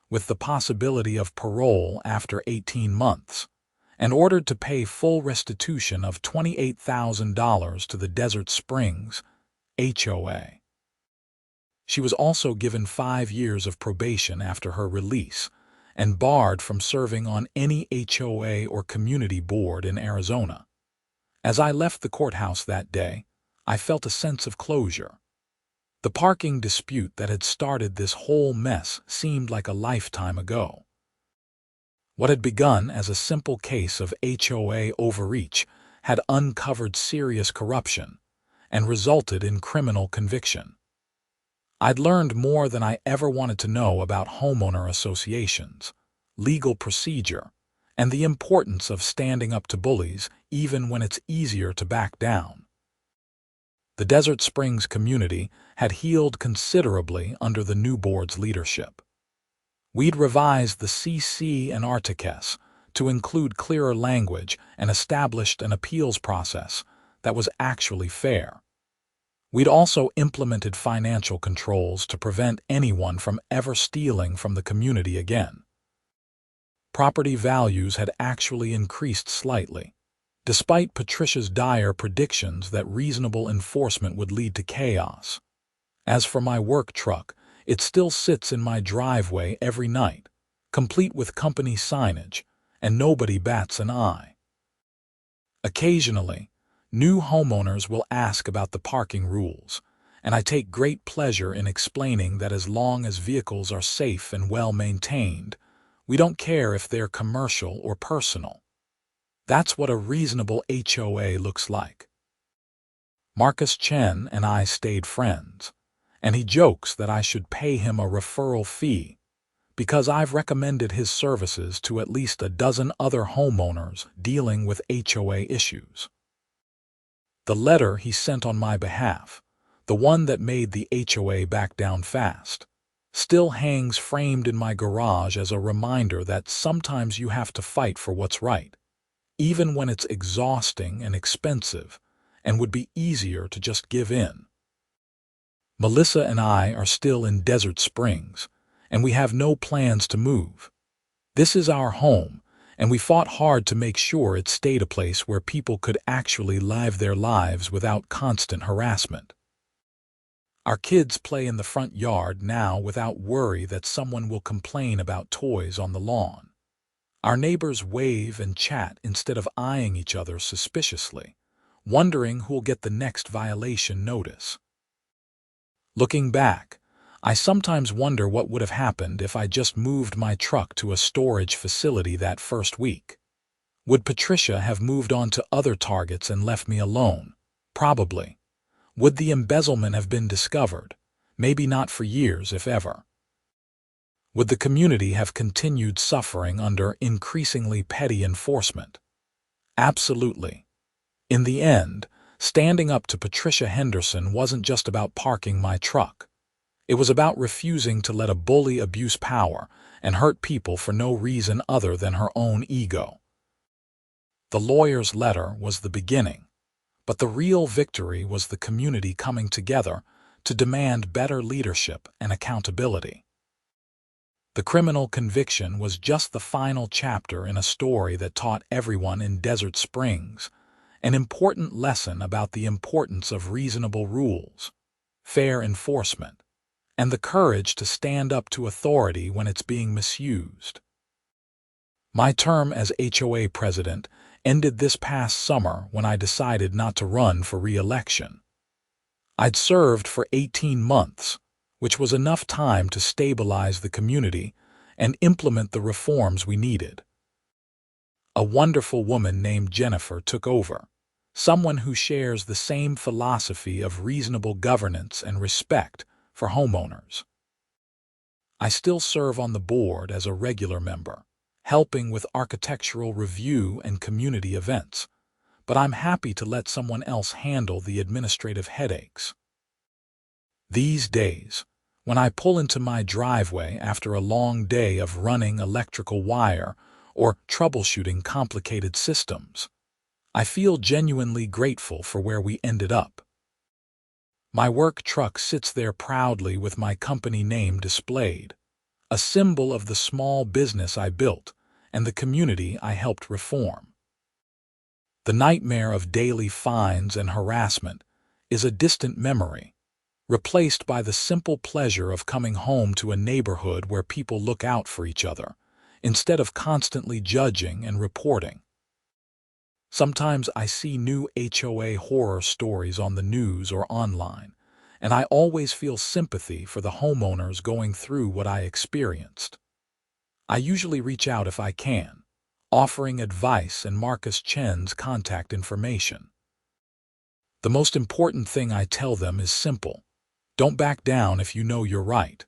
with the possibility of parole after 18 months, and ordered to pay full restitution of $28,000 to the Desert Springs HOA. She was also given 5 years of probation after her release and barred from serving on any HOA or community board in Arizona. As I left the courthouse that day, I felt a sense of closure. The parking dispute that had started this whole mess seemed like a lifetime ago. What had begun as a simple case of HOA overreach had uncovered serious corruption and resulted in criminal conviction. I'd learned more than I ever wanted to know about homeowner associations, legal procedure, and the importance of standing up to bullies even when it's easier to back down. The Desert Springs community had healed considerably under the new board's leadership. We'd revised the CC and Articus to include clearer language and established an appeals process that was actually fair. We'd also implemented financial controls to prevent anyone from ever stealing from the community again. Property values had actually increased slightly, despite Patricia's dire predictions that reasonable enforcement would lead to chaos. As for my work truck, it still sits in my driveway every night, complete with company signage, and nobody bats an eye. Occasionally, new homeowners will ask about the parking rules, and I take great pleasure in explaining that as long as vehicles are safe and well maintained, we don't care if they're commercial or personal. That's what a reasonable HOA looks like. Marcus Chen and I stayed friends, and he jokes that I should pay him a referral fee because I've recommended his services to at least a dozen other homeowners dealing with HOA issues. The letter he sent on my behalf, the one that made the HOA back down fast, still hangs framed in my garage as a reminder that sometimes you have to fight for what's right, even when it's exhausting and expensive and would be easier to just give in. Melissa and I are still in Desert Springs, and we have no plans to move. This is our home, and we fought hard to make sure it stayed a place where people could actually live their lives without constant harassment. Our kids play in the front yard now without worry that someone will complain about toys on the lawn. Our neighbors wave and chat instead of eyeing each other suspiciously, wondering who'll get the next violation notice. Looking back, I sometimes wonder what would have happened if I just moved my truck to a storage facility that first week. Would Patricia have moved on to other targets and left me alone? Probably. Would the embezzlement have been discovered? Maybe not for years, if ever. Would the community have continued suffering under increasingly petty enforcement? Absolutely. In the end, standing up to Patricia Henderson wasn't just about parking my truck. It was about refusing to let a bully abuse power and hurt people for no reason other than her own ego. The lawyer's letter was the beginning, but the real victory was the community coming together to demand better leadership and accountability. The criminal conviction was just the final chapter in a story that taught everyone in Desert Springs an important lesson about the importance of reasonable rules, fair enforcement, and the courage to stand up to authority when it's being misused. My term as HOA president ended this past summer when I decided not to run for re-election. I'd served for 18 months, which was enough time to stabilize the community and implement the reforms we needed. A wonderful woman named Jennifer took over, someone who shares the same philosophy of reasonable governance and respect for homeowners. I still serve on the board as a regular member, helping with architectural review and community events, but I'm happy to let someone else handle the administrative headaches. These days, when I pull into my driveway after a long day of running electrical wire or troubleshooting complicated systems, I feel genuinely grateful for where we ended up. My work truck sits there proudly with my company name displayed, a symbol of the small business I built and the community I helped reform. The nightmare of daily fines and harassment is a distant memory, replaced by the simple pleasure of coming home to a neighborhood where people look out for each other, instead of constantly judging and reporting. Sometimes I see new HOA horror stories on the news or online, and I always feel sympathy for the homeowners going through what I experienced. I usually reach out if I can, offering advice and Marcus Chen's contact information. The most important thing I tell them is simple. Don't back down if you know you're right.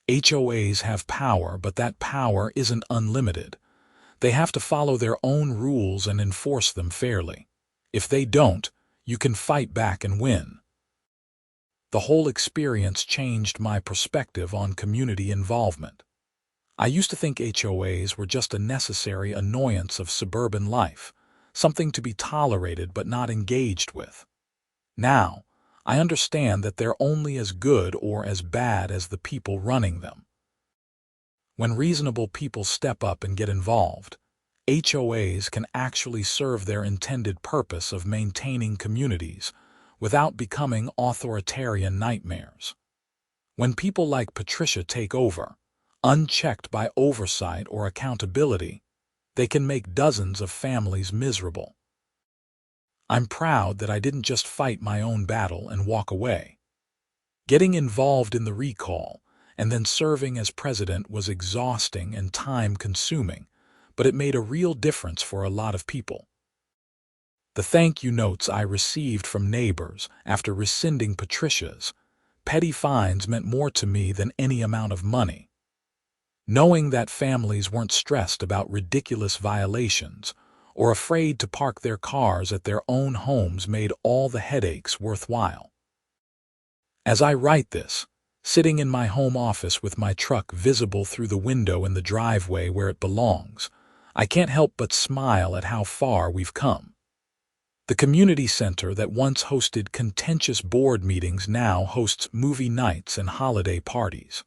HOAs have power, but that power isn't unlimited. They have to follow their own rules and enforce them fairly. If they don't, you can fight back and win. The whole experience changed my perspective on community involvement. I used to think HOAs were just a necessary annoyance of suburban life, something to be tolerated but not engaged with. Now, I understand that they're only as good or as bad as the people running them. When reasonable people step up and get involved, HOAs can actually serve their intended purpose of maintaining communities without becoming authoritarian nightmares. When people like Patricia take over, unchecked by oversight or accountability, they can make dozens of families miserable. I'm proud that I didn't just fight my own battle and walk away. Getting involved in the recall and then serving as president was exhausting and time-consuming, but it made a real difference for a lot of people. The thank you notes I received from neighbors after rescinding Patricia's petty fines meant more to me than any amount of money. Knowing that families weren't stressed about ridiculous violations or afraid to park their cars at their own homes made all the headaches worthwhile. As I write this, sitting in my home office with my truck visible through the window in the driveway where it belongs, I can't help but smile at how far we've come. The community center that once hosted contentious board meetings now hosts movie nights and holiday parties.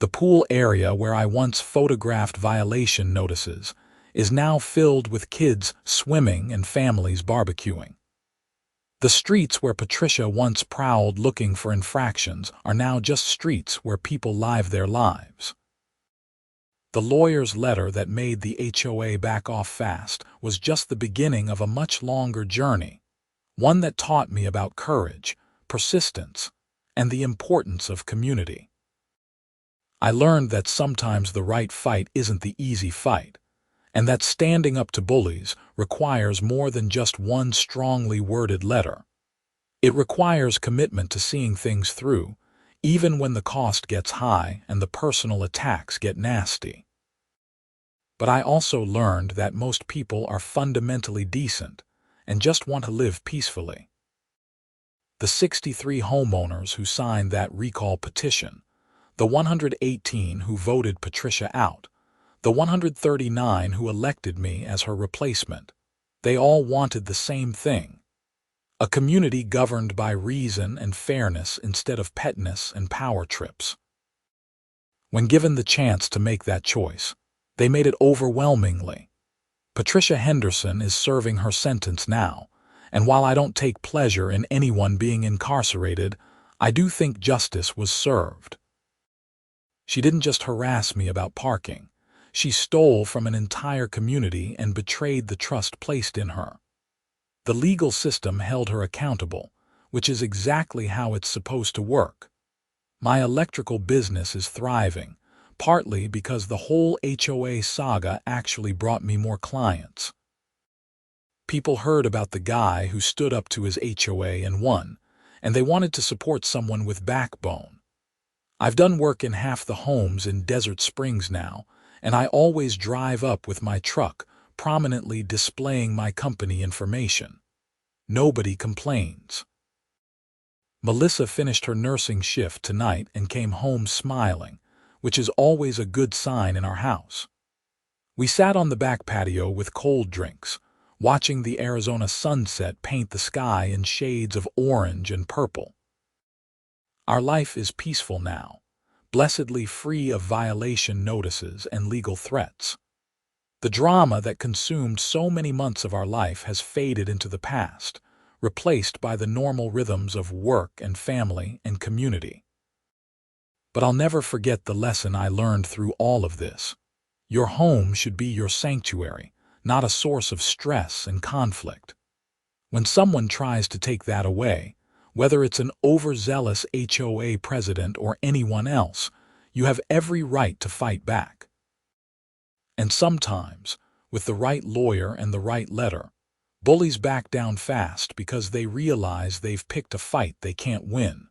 The pool area where I once photographed violation notices is now filled with kids swimming and families barbecuing. The streets where Patricia once prowled looking for infractions are now just streets where people live their lives. The lawyer's letter that made the HOA back off fast was just the beginning of a much longer journey, one that taught me about courage, persistence, and the importance of community. I learned that sometimes the right fight isn't the easy fight, and that standing up to bullies requires more than just one strongly worded letter. It requires commitment to seeing things through, even when the cost gets high and the personal attacks get nasty. But I also learned that most people are fundamentally decent and just want to live peacefully. The 63 homeowners who signed that recall petition, the 118 who voted Patricia out, the 139 who elected me as her replacement, they all wanted the same thing: a community governed by reason and fairness instead of pettiness and power trips. When given the chance to make that choice, they made it overwhelmingly. Patricia Henderson is serving her sentence now, and while I don't take pleasure in anyone being incarcerated, I do think justice was served. She didn't just harass me about parking. She stole from an entire community and betrayed the trust placed in her. The legal system held her accountable, which is exactly how it's supposed to work. My electrical business is thriving, partly because the whole HOA saga actually brought me more clients. People heard about the guy who stood up to his HOA and won, and they wanted to support someone with backbone. I've done work in half the homes in Desert Springs now, and I always drive up with my truck, prominently displaying my company information. Nobody complains. Melissa finished her nursing shift tonight and came home smiling, which is always a good sign in our house. We sat on the back patio with cold drinks, watching the Arizona sunset paint the sky in shades of orange and purple. Our life is peaceful now, blessedly free of violation notices and legal threats. The drama that consumed so many months of our life has faded into the past, replaced by the normal rhythms of work and family and community. But I'll never forget the lesson I learned through all of this. Your home should be your sanctuary, not a source of stress and conflict. When someone tries to take that away, whether it's an overzealous HOA president or anyone else, you have every right to fight back. And sometimes, with the right lawyer and the right letter, bullies back down fast because they realize they've picked a fight they can't win.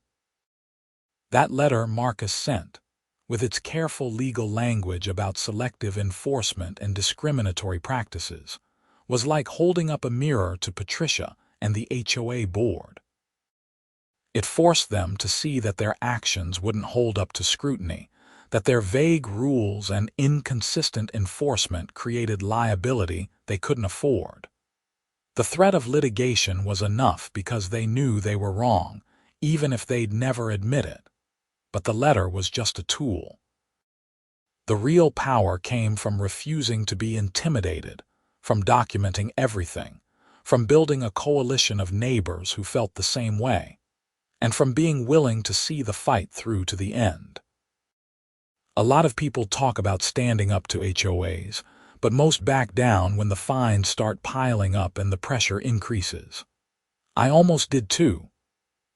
That letter Marcus sent, with its careful legal language about selective enforcement and discriminatory practices, was like holding up a mirror to Patricia and the HOA board. It forced them to see that their actions wouldn't hold up to scrutiny, that their vague rules and inconsistent enforcement created liability they couldn't afford. The threat of litigation was enough because they knew they were wrong, even if they'd never admit it. But the letter was just a tool. The real power came from refusing to be intimidated, from documenting everything, from building a coalition of neighbors who felt the same way, and from being willing to see the fight through to the end. A lot of people talk about standing up to HOAs, but most back down when the fines start piling up and the pressure increases. I almost did too.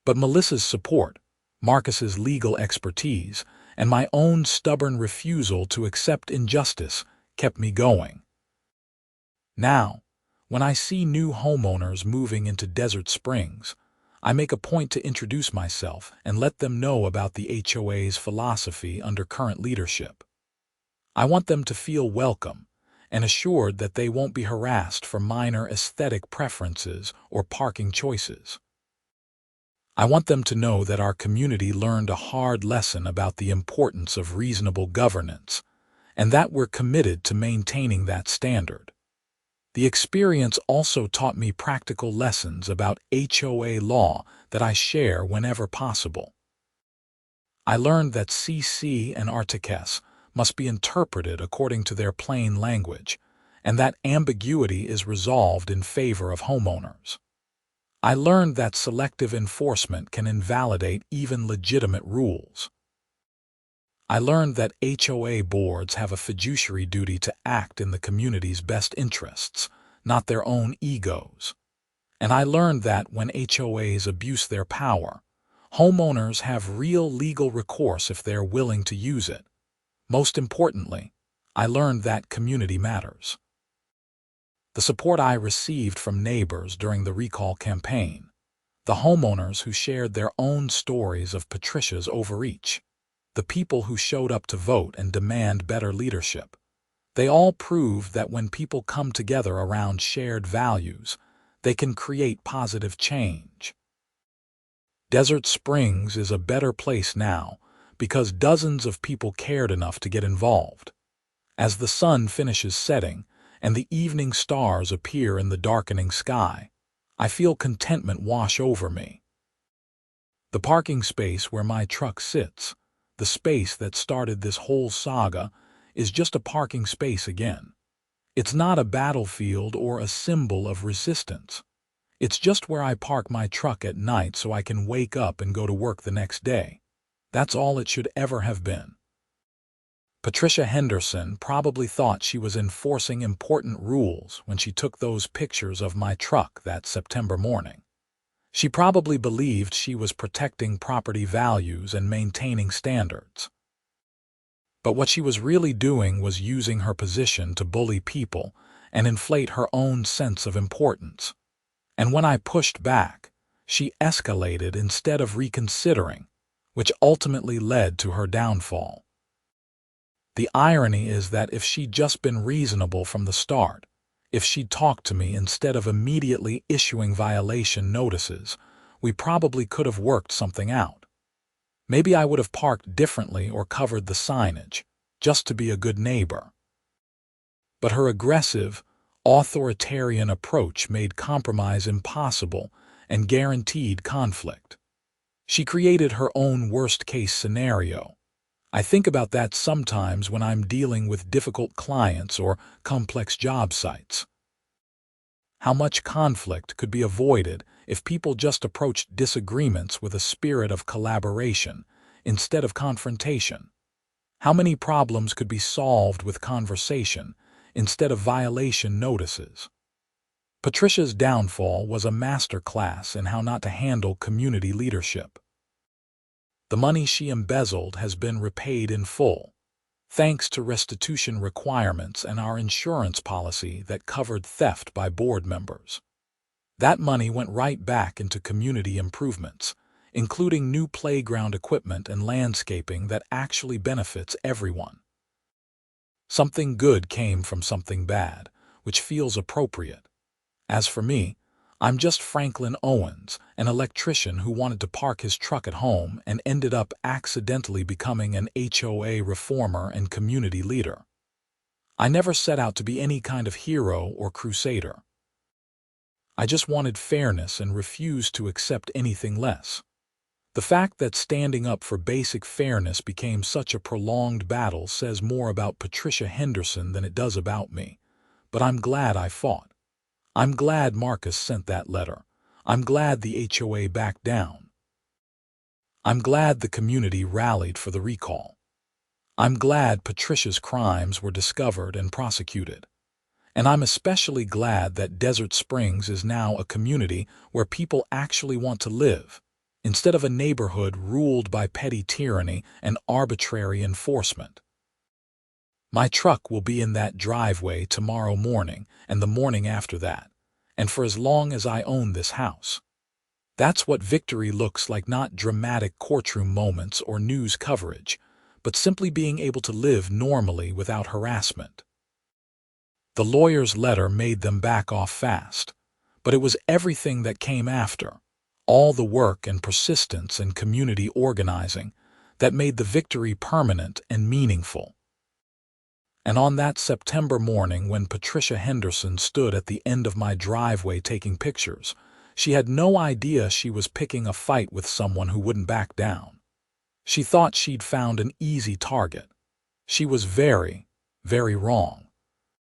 But Melissa's support, Marcus's legal expertise, and my own stubborn refusal to accept injustice kept me going. Now, when I see new homeowners moving into Desert Springs, I make a point to introduce myself and let them know about the HOA's philosophy under current leadership. I want them to feel welcome and assured that they won't be harassed for minor aesthetic preferences or parking choices. I want them to know that our community learned a hard lesson about the importance of reasonable governance, and that we're committed to maintaining that standard. The experience also taught me practical lessons about HOA law that I share whenever possible. I learned that CC and artifice must be interpreted according to their plain language, and that ambiguity is resolved in favor of homeowners. I learned that selective enforcement can invalidate even legitimate rules. I learned that HOA boards have a fiduciary duty to act in the community's best interests, not their own egos. And I learned that when HOAs abuse their power, homeowners have real legal recourse if they're willing to use it. Most importantly, I learned that community matters. The support I received from neighbors during the recall campaign, the homeowners who shared their own stories of Patricia's overreach, the people who showed up to vote and demand better leadership, they all proved that when people come together around shared values, they can create positive change. Desert Springs is a better place now because dozens of people cared enough to get involved. As the sun finishes setting, and the evening stars appear in the darkening sky, I feel contentment wash over me. The parking space where my truck sits, the space that started this whole saga, is just a parking space again. It's not a battlefield or a symbol of resistance. It's just where I park my truck at night so I can wake up and go to work the next day. That's all it should ever have been. Patricia Henderson probably thought she was enforcing important rules when she took those pictures of my truck that September morning. She probably believed she was protecting property values and maintaining standards. But what she was really doing was using her position to bully people and inflate her own sense of importance. And when I pushed back, she escalated instead of reconsidering, which ultimately led to her downfall. The irony is that if she'd just been reasonable from the start, if she'd talked to me instead of immediately issuing violation notices, we probably could have worked something out. Maybe I would have parked differently or covered the signage, just to be a good neighbor. But her aggressive, authoritarian approach made compromise impossible and guaranteed conflict. She created her own worst-case scenario. I think about that sometimes when I'm dealing with difficult clients or complex job sites. How much conflict could be avoided if people just approached disagreements with a spirit of collaboration instead of confrontation? How many problems could be solved with conversation instead of violation notices? Patricia's downfall was a master class in how not to handle community leadership. The money she embezzled has been repaid in full. thanks to restitution requirements and our insurance policy that covered theft by board members. That money went right back into community improvements, including new playground equipment and landscaping that actually benefits everyone. Something good came from something bad, which feels appropriate. As for me, I'm just Franklin Owens, an electrician who wanted to park his truck at home and ended up accidentally becoming an HOA reformer and community leader. I never set out to be any kind of hero or crusader. I just wanted fairness and refused to accept anything less. The fact that standing up for basic fairness became such a prolonged battle says more about Patricia Henderson than it does about me. But I'm glad I fought. I'm glad Marcus sent that letter. I'm glad the HOA backed down. I'm glad the community rallied for the recall. I'm glad Patricia's crimes were discovered and prosecuted. And I'm especially glad that Desert Springs is now a community where people actually want to live, instead of a neighborhood ruled by petty tyranny and arbitrary enforcement. My truck will be in that driveway tomorrow morning and the morning after that, and for as long as I own this house. That's what victory looks like, not dramatic courtroom moments or news coverage, but simply being able to live normally without harassment. The lawyer's letter made them back off fast, but it was everything that came after, all the work and persistence and community organizing, that made the victory permanent and meaningful. And on that September morning when Patricia Henderson stood at the end of my driveway taking pictures, she had no idea she was picking a fight with someone who wouldn't back down. She thought she'd found an easy target. She was very, very wrong.